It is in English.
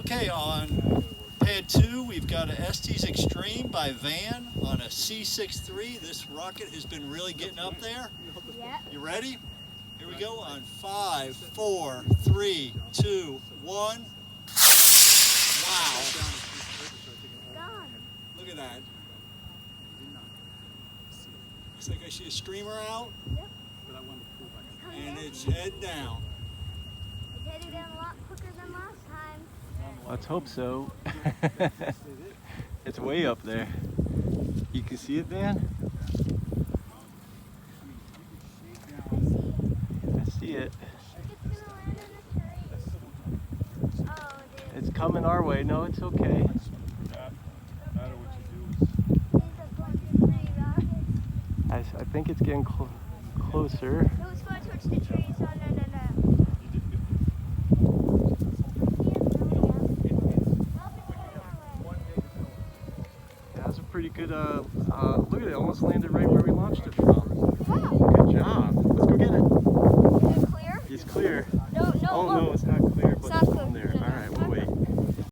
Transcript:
Okay, on pad 2, we've got a Estes Extreme by Vann on a C63. This rocket has been really getting up there. Yep. You ready? Here we go on 5, 4, 3, 2, 1. Wow. Gone. Look at that. Looks like I see a streamer out, Yep. and it's head down. It's heading down a lot quicker than last time. Let's hope so. It's way up there. You can see it, Van? I see it. It's gonna land in a tree. Oh, it is. It's coming our way. No, it's okay. These are going to tree rockets. I think it's getting closer. No, it's going towards the trees. Oh, no. That was a pretty good, look at it. Almost landed right where we launched it from. Wow. Good job. Let's go get it. Is it clear? It's clear. No. Oh, no,